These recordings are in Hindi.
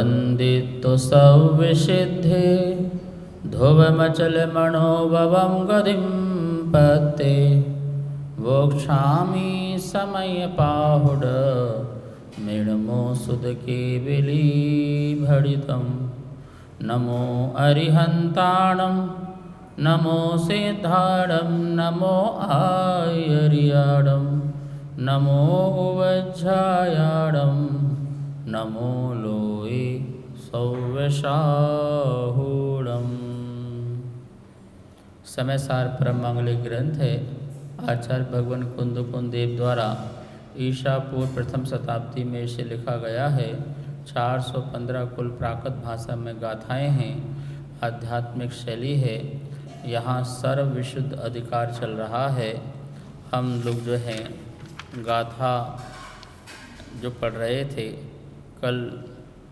वन्दितो सौविसिद्धे ध्रुवमचलमणोभवं गतिं पत्ते वोक्षामि समयपाहुड मृण्मो सुदकेविलीभणितं नमो अरिहन्ताणं नमो सिद्धाणं नमो आयर्याणं नमो उवज्झायाणं नमो लोये सौवशाहूणम्। समयसार परम मांगलिक ग्रंथ है। आचार्य भगवान कुंदकुंद देव द्वारा ईशा पूर्व प्रथम शताब्दी में इसे लिखा गया है। 415 कुल प्राकृत भाषा में गाथाएं हैं। आध्यात्मिक शैली है। यहाँ सर्व विशुद्ध अधिकार चल रहा है। हम लोग जो हैं गाथा जो पढ़ रहे थे, कल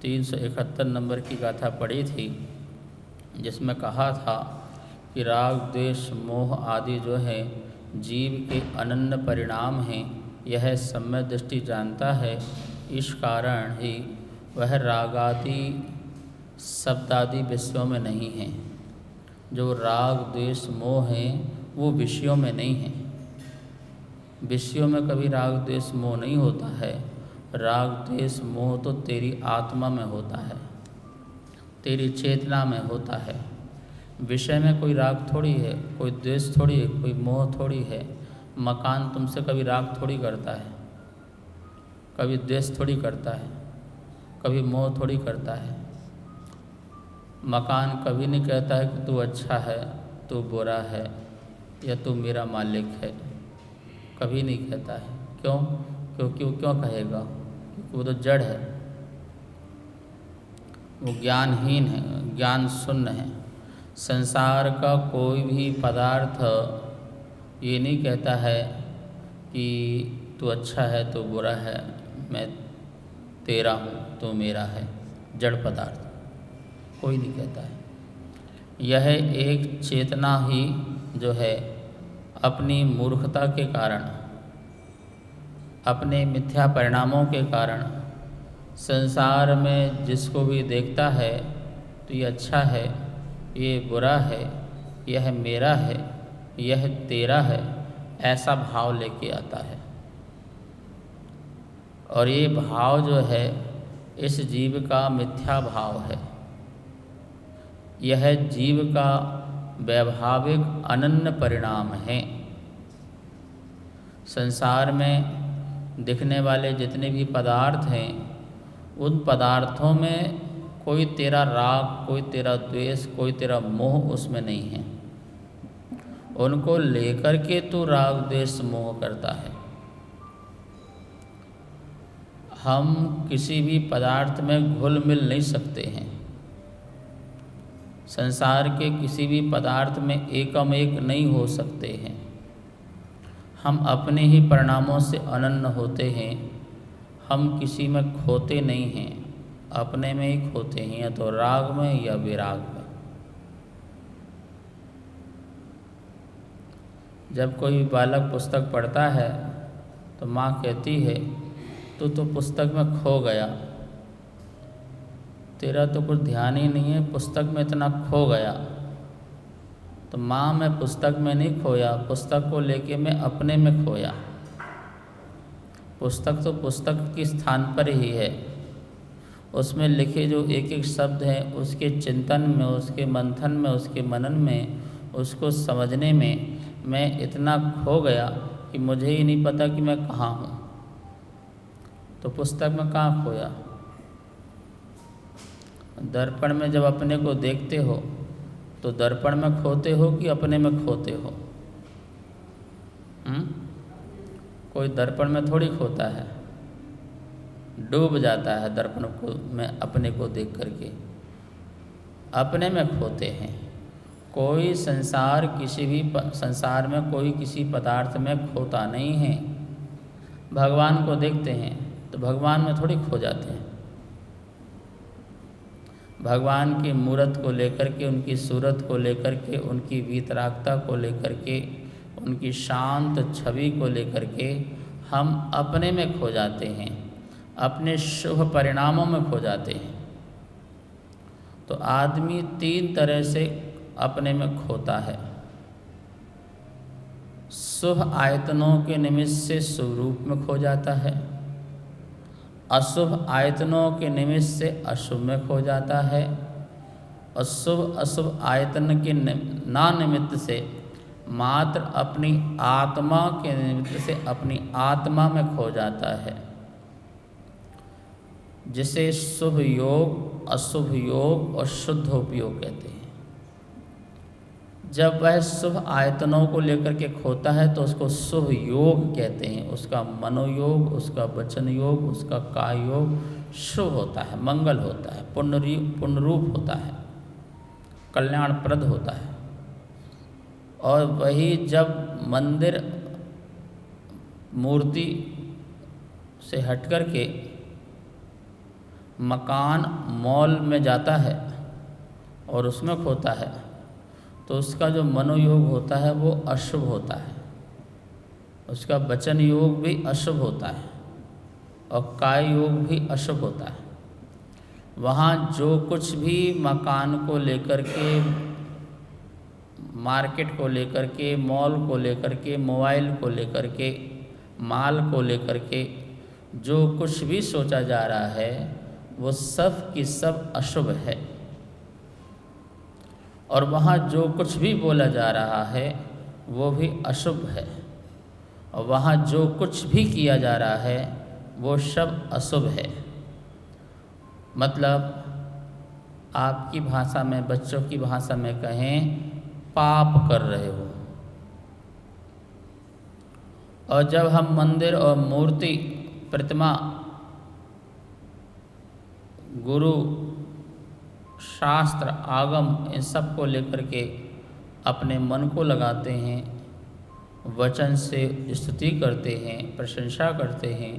371 नंबर की गाथा पढ़ी थी, जिसमें कहा था कि राग द्वेष मोह आदि जो है जीव के अनन्य परिणाम हैं। यह सम्यक दृष्टि जानता है। इस कारण ही वह रागादि शब्दादि विषयों में नहीं है। जो राग द्वेष मोह हैं वो विषयों में नहीं है। विषयों में कभी राग द्वेष मोह नहीं होता है। राग द्वेष मोह तो तेरी आत्मा में होता है, तेरी चेतना में होता है। विषय में कोई राग थोड़ी है, कोई द्वेष थोड़ी है, कोई मोह थोड़ी है। मकान तुमसे कभी राग थोड़ी करता है, कभी द्वेष थोड़ी करता है, कभी मोह थोड़ी करता है। मकान कभी नहीं कहता है कि तू अच्छा है, तू बुरा है, या तू मेरा मालिक है। कभी नहीं कहता है। क्यों? क्योंकि वो क्यों कहेगा? क्योंकि वो तो जड़ है, वो ज्ञानहीन है, ज्ञान शून्य है। संसार का कोई भी पदार्थ ये नहीं कहता है कि तू अच्छा है, तू बुरा है, मैं तेरा हूँ, तू मेरा है। जड़ पदार्थ कोई नहीं कहता है। यह एक चेतना ही जो है अपनी मूर्खता के कारण, अपने मिथ्या परिणामों के कारण संसार में जिसको भी देखता है तो ये अच्छा है, ये बुरा है, यह मेरा है, यह तेरा है, ऐसा भाव लेके आता है। और ये भाव जो है इस जीव का मिथ्या भाव है। यह जीव का वैभाविक अनन्य परिणाम है। संसार में दिखने वाले जितने भी पदार्थ हैं, उन पदार्थों में कोई तेरा राग, कोई तेरा द्वेष, कोई तेरा मोह उसमें नहीं है। उनको लेकर के तू राग द्वेष मोह करता है। हम किसी भी पदार्थ में घुल मिल नहीं सकते हैं। संसार के किसी भी पदार्थ में एकम एक नहीं हो सकते हैं। हम अपने ही परिणामों से अनन्य होते हैं। हम किसी में खोते नहीं हैं, अपने में ही खोते हैं, या तो राग में या विराग में। जब कोई बालक पुस्तक पढ़ता है तो माँ कहती है तू तो पुस्तक में खो गया, तेरा तो कुछ ध्यान ही नहीं है, पुस्तक में इतना खो गया। तो माँ, मैं पुस्तक में नहीं खोया, पुस्तक को लेके मैं अपने में खोया। पुस्तक तो पुस्तक के स्थान पर ही है। उसमें लिखे जो एक एक शब्द हैं, उसके चिंतन में, उसके मंथन में, उसके मनन में, उसको समझने में मैं इतना खो गया कि मुझे ही नहीं पता कि मैं कहाँ हूँ। तो पुस्तक में कहाँ खोया? दर्पण में जब अपने को देखते हो तो दर्पण में खोते हो कि अपने में खोते हो? कोई दर्पण में थोड़ी खोता है, डूब जाता है दर्पण को में अपने को देख करके, अपने में खोते हैं। कोई संसार में कोई किसी पदार्थ में खोता नहीं है। भगवान को देखते हैं तो भगवान में थोड़ी खो जाते हैं। भगवान की मूरत को लेकर के, उनकी सूरत को लेकर के, उनकी वीतरागता को लेकर के, उनकी शांत छवि को लेकर के हम अपने में खो जाते हैं, अपने शुभ परिणामों में खो जाते हैं। तो आदमी 3 तरह से अपने में खोता है। शुभ आयतनों के निमित्त से शुभ रूप में खो जाता है, अशुभ आयतनों के निमित्त से अशुभ में खो जाता है, और शुभ अशुभ आयतन के ना निमित्त से मात्र अपनी आत्मा के निमित्त से अपनी आत्मा में खो जाता है, जिसे शुभ योग, अशुभ योग और शुद्ध उपयोग कहते हैं। जब वह शुभ आयतनों को लेकर के खोता है तो उसको शुभ योग कहते हैं। उसका मनोयोग, उसका वचन योग, उसका काय योग शुभ होता है, मंगल होता है, पुण्यरूप होता है, कल्याणप्रद होता है। और वही जब मंदिर मूर्ति से हट कर के मकान मॉल में जाता है और उसमें खोता है तो उसका जो मनोयोग होता है वो अशुभ होता है, उसका वचन योग भी अशुभ होता है और काय योग भी अशुभ होता है। वहाँ जो कुछ भी मकान को लेकर के, मार्केट को लेकर के, मॉल को लेकर के, मोबाइल को लेकर के, माल को लेकर के जो कुछ भी सोचा जा रहा है वो सब की सब अशुभ है। और वहाँ जो कुछ भी बोला जा रहा है वो भी अशुभ है, और वहाँ जो कुछ भी किया जा रहा है वो सब अशुभ है। मतलब आपकी भाषा में, बच्चों की भाषा में कहें, पाप कर रहे हो। और जब हम मंदिर और मूर्ति, प्रतिमा, गुरु, शास्त्र, आगम, इन सब को लेकर के अपने मन को लगाते हैं, वचन से स्तुति करते हैं, प्रशंसा करते हैं,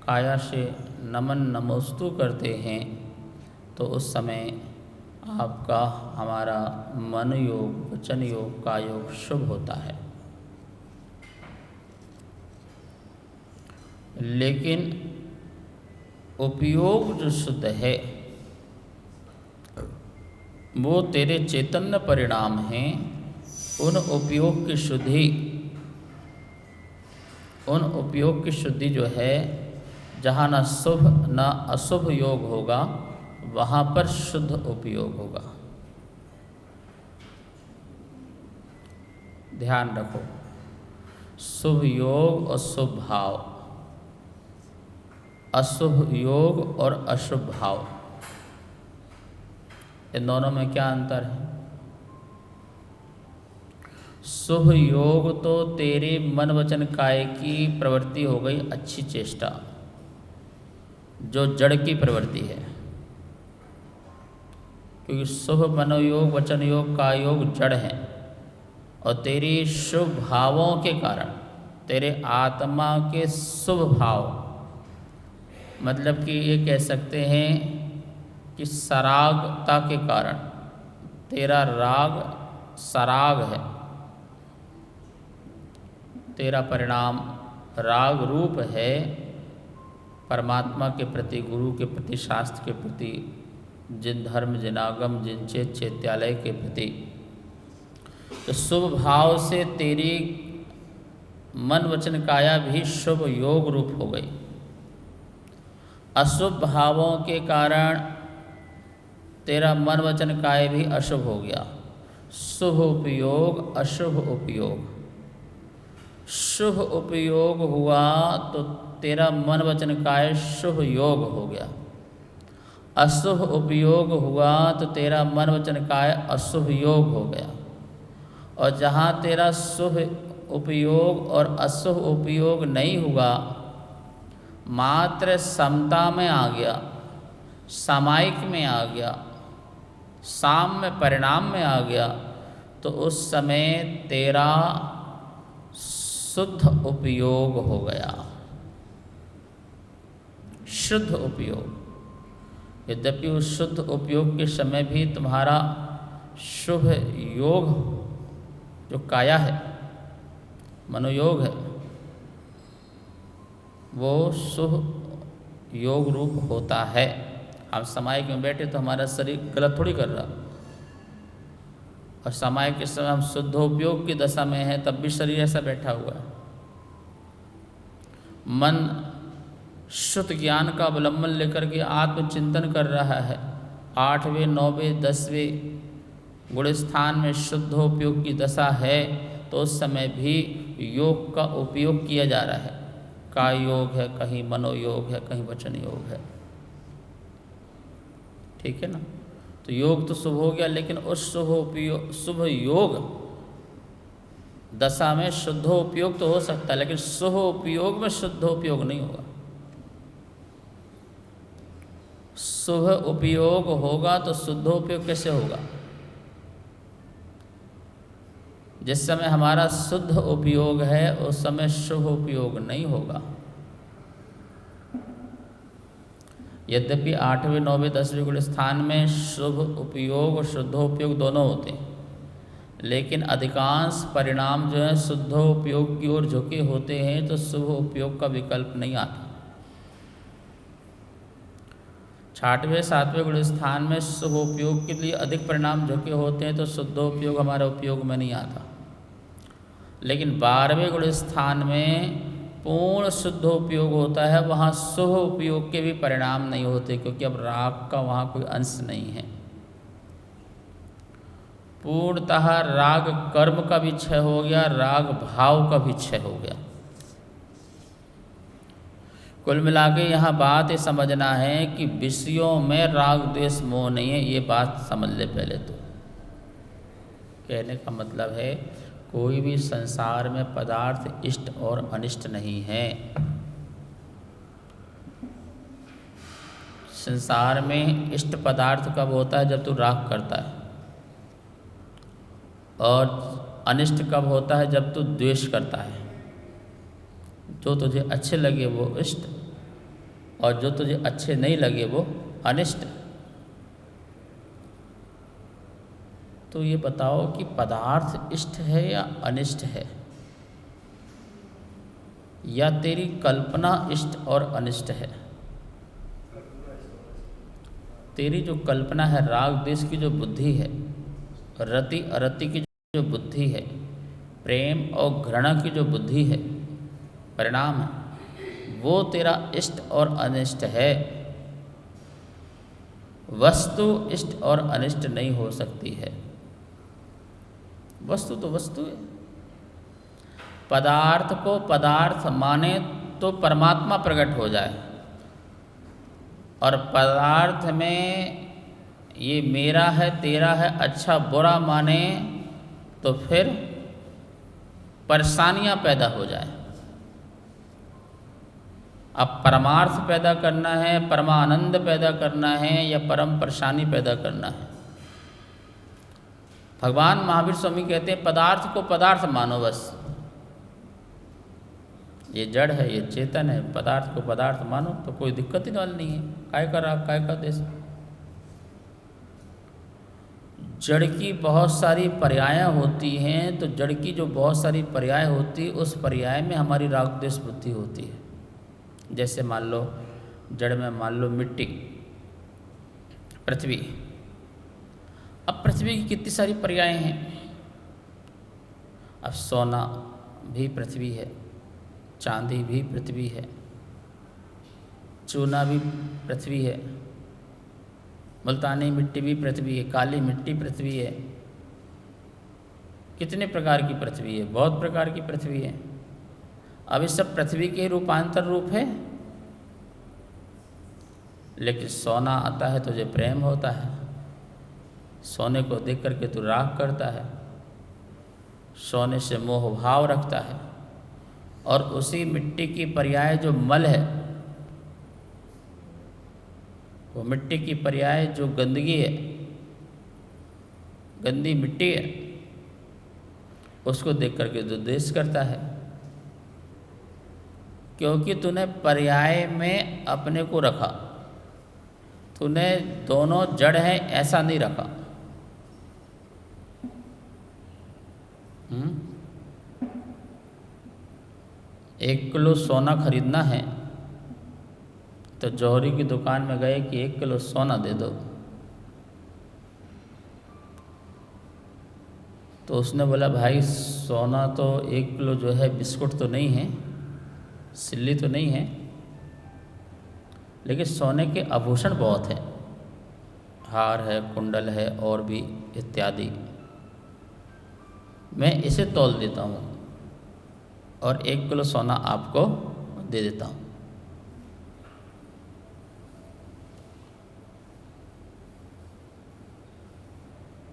काया से नमन नमोस्तु करते हैं, तो उस समय आपका, हमारा मन योग, वचन योग, काय योग शुभ होता है। लेकिन उपयोग जो शुद्ध है वो तेरे चैतन्य परिणाम हैं। उन उपयोग की शुद्धि जो है, जहाँ न शुभ न अशुभ योग होगा वहाँ पर शुद्ध उपयोग होगा। ध्यान रखो, शुभ योग और शुभ भाव, अशुभ योग और अशुभ भाव, इन दोनों में क्या अंतर है? शुभ योग तो तेरे मन वचन काय की प्रवृत्ति हो गई, अच्छी चेष्टा, जो जड़ की प्रवृत्ति है। क्योंकि शुभ मनोयोग, वचन योग, काय योग जड़ हैं, और तेरी शुभ भावों के कारण, तेरे आत्मा के शुभ भाव, मतलब कि ये कह सकते हैं कि सरागता के कारण, तेरा राग सराग है, तेरा परिणाम राग रूप है परमात्मा के प्रति, गुरु के प्रति, शास्त्र के प्रति, जिन धर्म, जिन आगम, जिन चैत्यालय के प्रति। तो शुभ भाव से तेरी मन वचन काया भी शुभ योग रूप हो गई। अशुभ भावों के कारण तेरा मन वचन काय भी अशुभ हो गया। शुभ उपयोग, अशुभ उपयोग। शुभ उपयोग हुआ तो तेरा मन वचन काय शुभ योग हो गया। अशुभ उपयोग हुआ तो तेरा मन वचन काय अशुभ योग हो गया। और जहाँ तेरा शुभ उपयोग और अशुभ उपयोग नहीं हुआ, मात्र समता में आ गया, सामायिक में आ गया, साम्य परिणाम में आ गया, तो उस समय तेरा शुद्ध उपयोग हो गया, शुद्ध उपयोग। यद्यपि उस शुद्ध उपयोग के समय भी तुम्हारा शुभ योग जो काया है, मनोयोग है, वो शुभ योग रूप होता है। हम सामायिक में बैठे तो हमारा शरीर गलत थोड़ी कर रहा, और सामायिक के समय हम शुद्धोपयोग की दशा में हैं तब भी शरीर ऐसा बैठा हुआ है। मन शुद्ध ज्ञान का अवलंबन लेकर के आत्मचिंतन कर रहा है। 8वें 9वें 10वें गुण स्थान में शुद्धोपयोग की दशा है तो उस समय भी योग का उपयोग किया जा रहा है। काय योग है, कहीं मनोयोग है, कहीं वचन योग है। ठीक है ना। तो योग तो शुभ हो गया, लेकिन उस शुभ योग दशा में शुद्धोपयोग तो हो सकता है, लेकिन शुभ उपयोग में शुद्धोपयोग नहीं होगा। शुभ उपयोग होगा तो शुद्धोपयोग कैसे होगा? जिस समय हमारा शुद्ध उपयोग है उस समय शुभ उपयोग नहीं होगा। यद्यपि 8वें 9वें 10वें गुण स्थान में शुभ उपयोग और शुद्धोपयोग दोनों होते हैं, लेकिन अधिकांश परिणाम जो है शुद्धोपयोग की ओर झुके होते हैं, तो शुभ उपयोग का विकल्प नहीं आता। 6वें 7वें गुण स्थान में शुभ उपयोग के लिए अधिक परिणाम झुके होते हैं, तो शुद्धोपयोग हमारे उपयोग में नहीं आता। लेकिन 12वें गुण स्थान में पूर्ण शुद्ध उपयोग होता है, वहाँ शुभ उपयोग के भी परिणाम नहीं होते, क्योंकि अब राग का वहाँ कोई अंश नहीं है। पूर्णतः राग कर्म का भी क्षय हो गया, राग भाव का भी क्षय हो गया। कुल मिला के यहाँ बात ये समझना है कि विषयों में राग द्वेष मोह नहीं है, ये बात समझ ले पहले तो। कहने का मतलब है कोई भी संसार में पदार्थ इष्ट और अनिष्ट नहीं है। संसार में इष्ट पदार्थ कब होता है? जब तू राग करता है, और अनिष्ट कब होता है? जब तू द्वेष करता है। जो तुझे अच्छे लगे वो इष्ट, और जो तुझे अच्छे नहीं लगे वो अनिष्ट। तो ये बताओ कि पदार्थ इष्ट है या अनिष्ट है, या तेरी कल्पना इष्ट और अनिष्ट है? तेरी जो कल्पना है, राग द्वेष की जो बुद्धि है, रति अरति की जो बुद्धि है, प्रेम और घृणा की जो बुद्धि है, परिणाम है, वो तेरा इष्ट और अनिष्ट है। वस्तु इष्ट और अनिष्ट नहीं हो सकती है। वस्तु तो वस्तु है। पदार्थ को पदार्थ माने तो परमात्मा प्रकट हो जाए, और पदार्थ में ये मेरा है, तेरा है, अच्छा बुरा माने तो फिर परेशानियां पैदा हो जाए। अब परमार्थ पैदा करना है, परमानंद पैदा करना है, या परम परेशानी पैदा करना है? भगवान महावीर स्वामी कहते हैं पदार्थ को पदार्थ मानो बस। ये जड़ है, ये चेतन है, पदार्थ को पदार्थ मानो तो कोई दिक्कत ही वाली नहीं है। काय का राग, काय का देश। जड़ की बहुत सारी पर्याय होती हैं, तो जड़ की जो बहुत सारी पर्याय होती है उस पर्याय में हमारी राग द्वेष बुद्धि होती है। जैसे मान लो जड़ में मान लो मिट्टी, पृथ्वी। अब पृथ्वी की कितनी सारी पर्याय हैं। अब सोना भी पृथ्वी है, चांदी भी पृथ्वी है, चूना भी पृथ्वी है, मुल्तानी मिट्टी भी पृथ्वी है, काली मिट्टी पृथ्वी है। कितने प्रकार की पृथ्वी है? बहुत प्रकार की पृथ्वी है। अब इस सब पृथ्वी के रूपांतर रूप है। लेकिन सोना आता है तुझे प्रेम होता है, सोने को देख करके तू राग करता है, सोने से मोह भाव रखता है। और उसी मिट्टी की पर्याय जो मल है, वो मिट्टी की पर्याय जो गंदगी है, गंदी मिट्टी है, उसको देख करके तू द्वेष करता है, क्योंकि तूने पर्याय में अपने को रखा। तूने दोनों जड़ हैं ऐसा नहीं रखा। $1 किलो सोना खरीदना है तो जौहरी की दुकान में गए कि 1 किलो सोना दे दो। तो उसने बोला भाई सोना तो 1 किलो जो है बिस्कुट तो नहीं है, सिल्ली तो नहीं है, लेकिन सोने के आभूषण बहुत हैं, हार है, कुंडल है और भी इत्यादि। मैं इसे तौल देता हूँ और 1 किलो सोना आपको दे देता हूँ।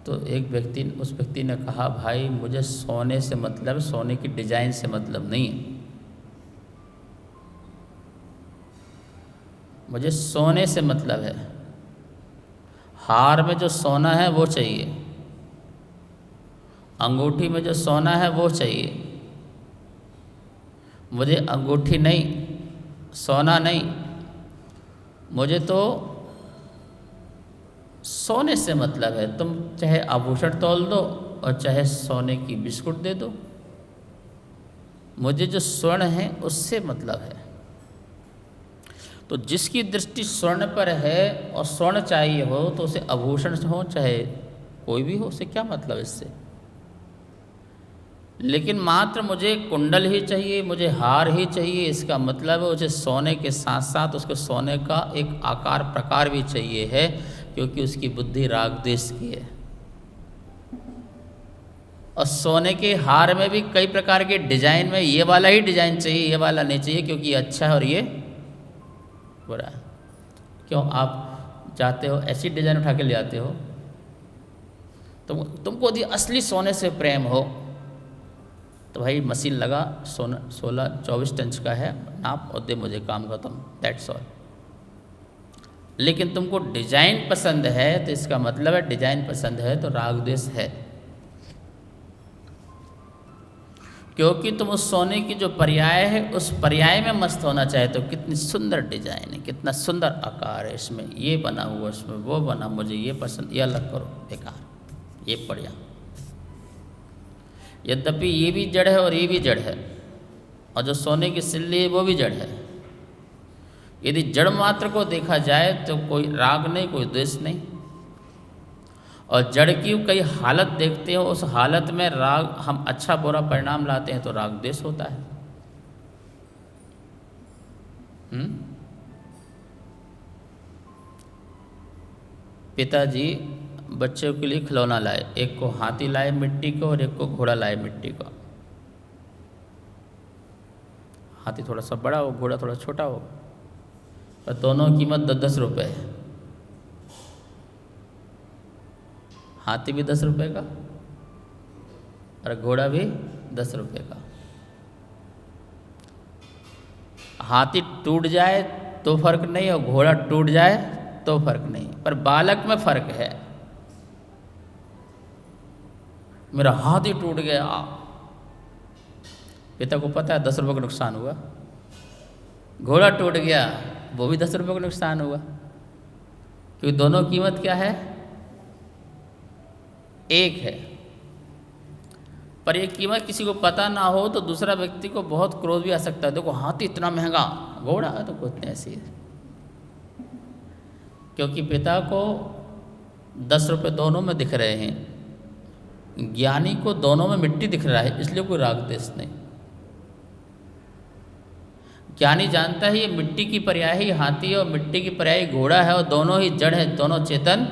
तो उस व्यक्ति ने कहा भाई मुझे सोने से मतलब, सोने की डिजाइन से मतलब नहीं है, मुझे सोने से मतलब है। हार में जो सोना है वो चाहिए, अंगूठी में जो सोना है वो चाहिए, मुझे अंगूठी नहीं, सोना नहीं, मुझे तो सोने से मतलब है। तुम चाहे आभूषण तौल दो और चाहे सोने की बिस्कुट दे दो, मुझे जो स्वर्ण है उससे मतलब है। तो जिसकी दृष्टि स्वर्ण पर है और स्वर्ण चाहिए हो तो उसे आभूषण हो चाहे कोई भी हो, उसे क्या मतलब इससे। लेकिन मात्र मुझे कुंडल ही चाहिए, मुझे हार ही चाहिए, इसका मतलब है उसे सोने के साथ साथ उसको सोने का एक आकार प्रकार भी चाहिए है, क्योंकि उसकी बुद्धि राग द्वेष की है। और सोने के हार में भी कई प्रकार के डिजाइन में ये वाला ही डिजाइन चाहिए, ये वाला नहीं चाहिए, क्योंकि ये अच्छा है और ये बुरा है। क्यों आप जाते हो ऐसी डिजाइन उठा के ले आते हो? तुमको यदि असली सोने से प्रेम हो तो भाई मशीन लगा, सोना 16-24 टन का है, नाप और दे मुझे, काम खत्म, दैट्स ऑल। लेकिन तुमको डिजाइन पसंद है तो इसका मतलब है डिजाइन पसंद है तो राग द्वेष है, क्योंकि तुम उस सोने की जो पर्याय है उस पर्याय में मस्त होना चाहते हो। कितनी सुंदर डिजाइन है, कितना सुंदर आकार है, इसमें ये बना हुआ, इसमें वो बना, मुझे ये पसंद, ये अलग करो, बेकार, ये बढ़िया। यद्यपि ये भी जड़ है और ये भी जड़ है, और जो सोने की सिल्ली है वो भी जड़ है। यदि जड़ मात्र को देखा जाए तो कोई राग नहीं, कोई द्वेष नहीं। और जड़ की कई हालत देखते हो, उस हालत में राग, हम अच्छा बुरा परिणाम लाते हैं तो राग द्वेष होता है। पिताजी बच्चों के लिए खिलौना लाए, एक को हाथी लाए मिट्टी को और एक को घोड़ा लाए मिट्टी का। हाथी थोड़ा सा बड़ा हो, घोड़ा थोड़ा छोटा हो, और दोनों की कीमत 10-10 रुपये है। हाथी भी 10 रुपये का और घोड़ा भी 10 रुपये का। हाथी टूट जाए तो फर्क नहीं और घोड़ा टूट जाए तो फर्क नहीं, पर बालक में फर्क है। मेरा हाथी टूट गया, पिता को पता है 10 रुपये का नुकसान हुआ। घोड़ा टूट गया, वो भी 10 रुपये का नुकसान हुआ, क्योंकि दोनों कीमत क्या है, एक है। पर ये कीमत किसी को पता ना हो तो दूसरा व्यक्ति को बहुत क्रोध भी आ सकता है, देखो हाथी इतना महंगा, घोड़ा है तो कुछ नहीं, ऐसी है। क्योंकि पिता को 10 रुपये दोनों में दिख रहे हैं, ज्ञानी को दोनों में मिट्टी दिख रहा है, इसलिए कोई राग द्वेष नहीं। ज्ञानी जानता है ये मिट्टी की पर्याय ही हाथी है और मिट्टी की पर्याय घोड़ा है और दोनों ही जड़ है, दोनों चेतन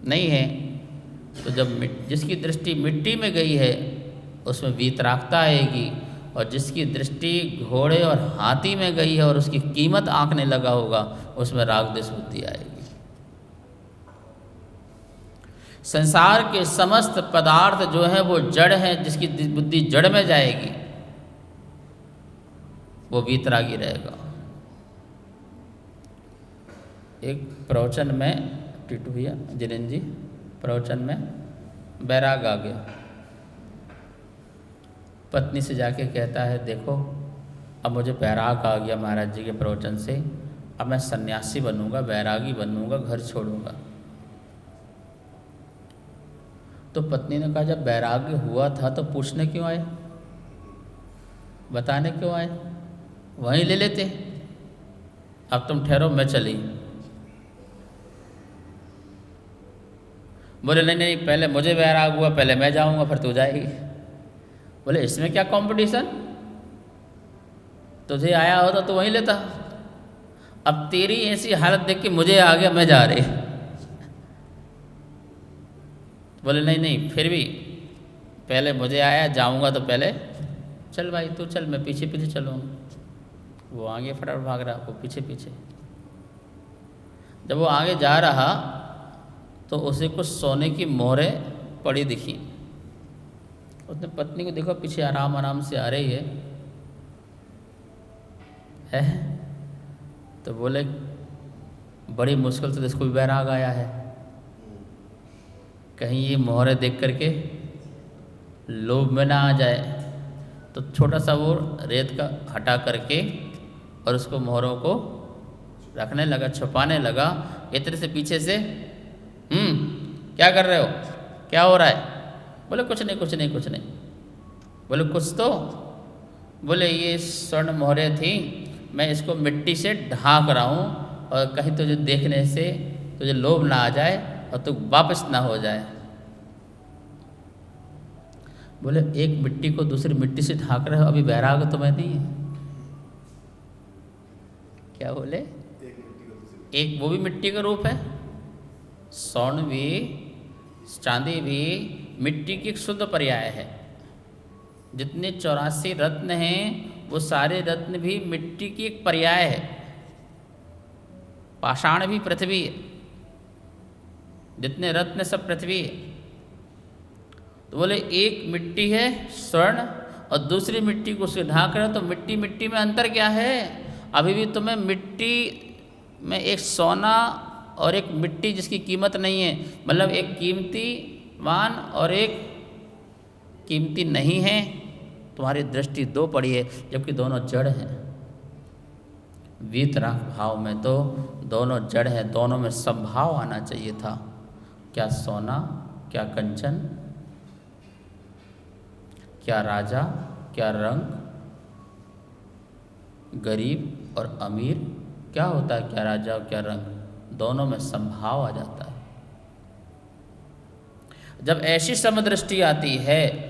नहीं है। तो जब जिसकी दृष्टि मिट्टी में गई है उसमें वीतरागता आएगी, और जिसकी दृष्टि घोड़े और हाथी में गई है और उसकी कीमत आंकने लगा होगा, उसमें राग द्वेष बुद्धि आएगी। संसार के समस्त पदार्थ जो है वो जड़ है, जिसकी बुद्धि जड़ में जाएगी वो वीतरागी रहेगा। एक प्रवचन में टीटू भैया, जिनेन्द्र जी, प्रवचन में बैराग आ गया, पत्नी से जाके कहता है देखो अब मुझे बैराग आ गया महाराज जी के प्रवचन से, अब मैं सन्यासी बनूंगा, बैरागी बनूंगा, घर छोड़ूंगा। तो पत्नी ने कहा जब बैराग्य हुआ था तो पूछने क्यों आए, बताने क्यों आए, वहीं ले लेते। अब तुम ठहरो, मैं चली। बोले नहीं नहीं, पहले मुझे वैराग हुआ, पहले मैं जाऊंगा फिर तू जाएगी। बोले इसमें क्या कंपटीशन, तुझे आया होता तो वहीं लेता। अब तेरी ऐसी हालत देख के मुझे आ गया, मैं जा रही। बोले नहीं नहीं, फिर भी पहले मुझे आया, जाऊंगा तो पहले चल भाई तू चल, मैं पीछे पीछे चलूँगा। वो आगे फटाफट भाग रहा, वो पीछे पीछे। जब वो आगे जा रहा तो उसे कुछ सोने की मोहरें पड़ी दिखी। उसने पत्नी को देखा पीछे आराम आराम से आ रही है? तो बोले बड़ी मुश्किल से इसको भी बैराग आया है, कहीं ये मोहरें देख करके लोभ में ना आ जाए। तो छोटा सा वो रेत का हटा करके और उसको मोहरों को रखने लगा, छुपाने लगा। इतने से पीछे से क्या कर रहे हो, क्या हो रहा है? बोले कुछ नहीं कुछ नहीं कुछ नहीं। बोले कुछ तो? बोले ये स्वर्ण मोहरें थी, मैं इसको मिट्टी से ढांक रहा हूँ और कहीं तुझे देखने से तुझे लोभ ना आ जाए और तू वापस ना हो जाए। बोले एक मिट्टी को दूसरी मिट्टी से ढांक रहे हो, अभी वैराग तुम्हें नहीं है क्या? बोले एक वो भी मिट्टी का रूप है, स्वर्ण भी चांदी भी मिट्टी की एक शुद्ध पर्याय है। जितने 84 रत्न हैं वो सारे रत्न भी मिट्टी की एक पर्याय है। पाषाण भी पृथ्वी है, जितने रत्न सब पृथ्वी है। तो बोले एक मिट्टी है स्वर्ण और दूसरी मिट्टी को उसे ढांक रहे, तो मिट्टी मिट्टी में अंतर क्या है? अभी भी तुम्हें मिट्टी में एक सोना और एक मिट्टी जिसकी कीमत नहीं है, मतलब एक कीमती मान और एक कीमती नहीं है, तुम्हारी दृष्टि दो पड़ी है, जबकि दोनों जड़ हैं। वीतराग भाव में तो दोनों जड़ हैं, दोनों में संभाव आना चाहिए था। क्या सोना, क्या कंचन, क्या राजा, क्या रंग, गरीब और अमीर, क्या होता है क्या राजा और क्या रंग, दोनों में संभाव आ जाता है। जब ऐसी समदृष्टि आती है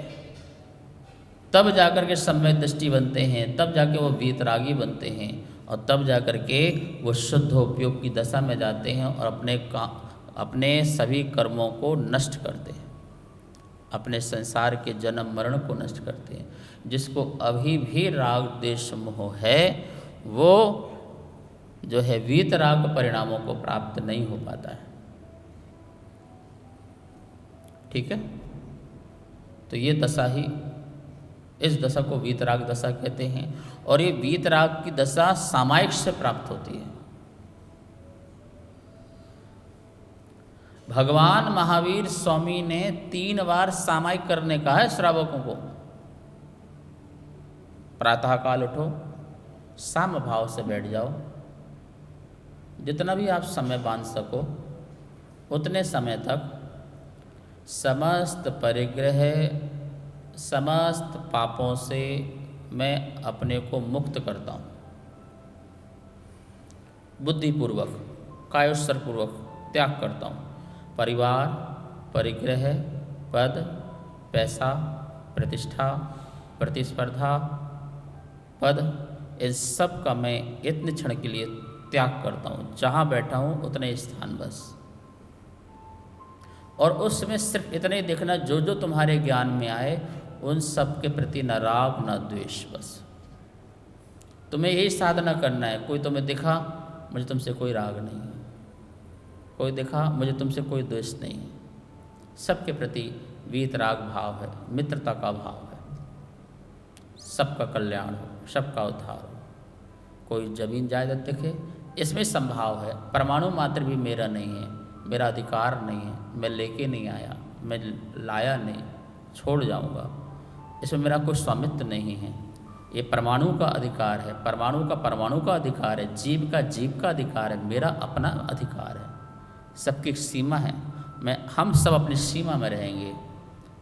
तब जाकर के सम्यक दृष्टि बनते हैं, तब जाके वो वीतरागी बनते हैं और तब जाकर के वो शुद्ध उपयोग की दशा में जाते हैं और अपने सभी कर्मों को नष्ट करते हैं, अपने संसार के जन्म मरण को नष्ट करते हैं। जिसको अभी भी राग द्वेष मोह है वो जो है वीतराग परिणामों को प्राप्त नहीं हो पाता है। ठीक है, तो ये दशा ही, इस दशा को वीतराग दशा कहते हैं। और ये वीतराग की दशा सामायिक से प्राप्त होती है। भगवान महावीर स्वामी ने 3 बार सामायिक करने का है श्रावकों को। प्रातः काल उठो, साम भाव से बैठ जाओ, जितना भी आप समय बांध सको उतने समय तक समस्त परिग्रह, समस्त पापों से मैं अपने को मुक्त करता हूँ। बुद्धिपूर्वक, कायोत्सर्गपूर्वक त्याग करता हूँ। परिवार, परिग्रह, पद, पैसा, प्रतिष्ठा, प्रतिस्पर्धा, पद, इन सब का मैं इतने क्षण के लिए त्याग करता हूँ। जहाँ बैठा हूँ उतने स्थान बस। और उस समय सिर्फ इतने ही देखना, जो जो तुम्हारे ज्ञान में आए उन सब के प्रति न राग न द्वेष। बस तुम्हें यही साधना करना है। कोई तुम्हें दिखा, मुझे तुमसे कोई राग नहीं है, कोई दिखा, मुझे तुमसे कोई द्वेष नहीं है। सबके प्रति वीतराग भाव है, मित्रता का भाव है, सबका कल्याण हो, सबका उद्धार हो। कोई जमीन जायदाद दिखे, इसमें संभाव है। परमाणु मात्र भी मेरा नहीं है, मेरा अधिकार नहीं है, मैं लेके नहीं आया, मैं लाया नहीं, छोड़ जाऊंगा, इसमें मेरा कोई स्वामित्व नहीं है। ये परमाणु का अधिकार है, परमाणु का अधिकार है, जीव का अधिकार है, मेरा अपना अधिकार है। सबकी सीमा है, हम सब अपनी सीमा में रहेंगे।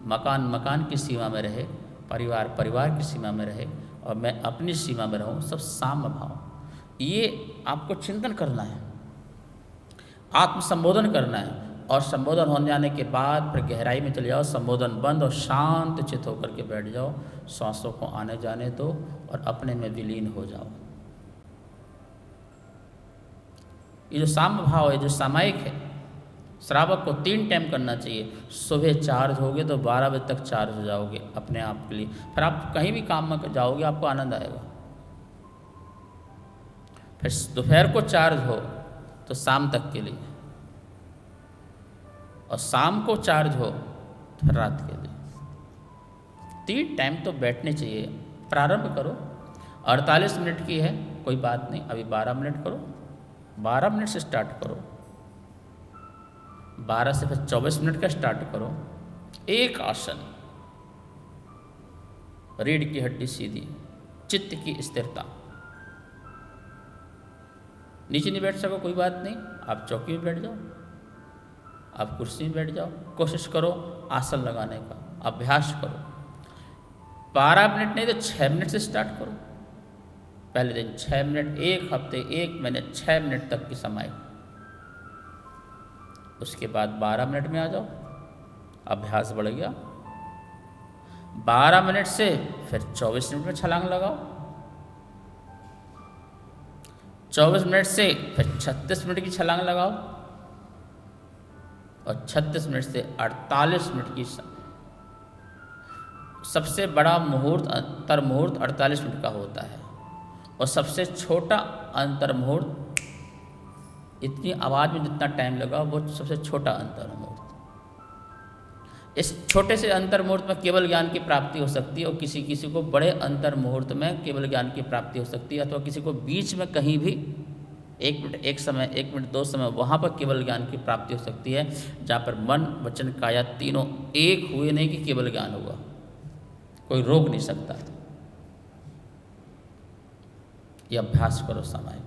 मकान की सीमा में रहे, परिवार की सीमा में रहे और मैं अपनी सीमा में रहूं। सब साम्य भाव। ये आपको चिंतन करना है, आत्मसंबोधन करना है, और संबोधन होने जाने के बाद फिर गहराई में चले जाओ, संबोधन बंद और शांत चित्त होकर के बैठ जाओ, सांसों को आने जाने दो और अपने में विलीन हो जाओ। ये जो साम भाव है, जो सामायिक है, श्रावक को 3 टाइम करना चाहिए। सुबह चार्ज होगे तो 12 बजे तक चार्ज हो जाओगे अपने आप के लिए, फिर आप कहीं भी काम में जाओगे आपको आनंद आएगा। फिर दोपहर को चार्ज हो तो शाम तक के लिए, और शाम को चार्ज हो तो फिर रात के लिए। 3 टाइम तो बैठने चाहिए। प्रारंभ करो, 48 मिनट की है कोई बात नहीं, अभी 12 मिनट करो, 12 मिनट से स्टार्ट करो, 12 से फिर 24 मिनट का स्टार्ट करो। एक आसन, रीढ़ की हड्डी सीधी, चित्त की स्थिरता। नीचे नहीं बैठ सको कोई बात नहीं, आप चौकी में बैठ जाओ, आप कुर्सी में बैठ जाओ, कोशिश करो आसन लगाने का, अभ्यास करो। 12 मिनट नहीं तो 6 मिनट से स्टार्ट करो। पहले दिन 6 मिनट, एक हफ्ते 1 महीने 6 मिनट तक की समय। उसके बाद 12 मिनट में आ जाओ, अभ्यास बढ़ गया। 12 मिनट से फिर 24 मिनट में छलांग लगाओ, 24 मिनट से फिर 36 मिनट की छलांग लगाओ, और 36 मिनट से 48 मिनट की। सबसे बड़ा मुहूर्त, अंतर मुहूर्त 48 मिनट का होता है, और सबसे छोटा अंतर मुहूर्त, इतनी आवाज़ में जितना टाइम लगा वो सबसे छोटा अंतर मुहूर्त। इस छोटे से अंतर मुहूर्त में केवल ज्ञान की प्राप्ति हो सकती है, और किसी किसी को बड़े अंतर मुहूर्त में केवल ज्ञान की प्राप्ति हो सकती है, अथवा किसी को बीच में कहीं भी 1 मिनट एक समय, 1 मिनट 2 समय, वहाँ पर केवल ज्ञान की प्राप्ति हो सकती है, जहाँ पर मन वचन काया तीनों एक हुए नहीं कि केवल ज्ञान हुआ। कोई रोक नहीं सकता। ये अभ्यास करो समय।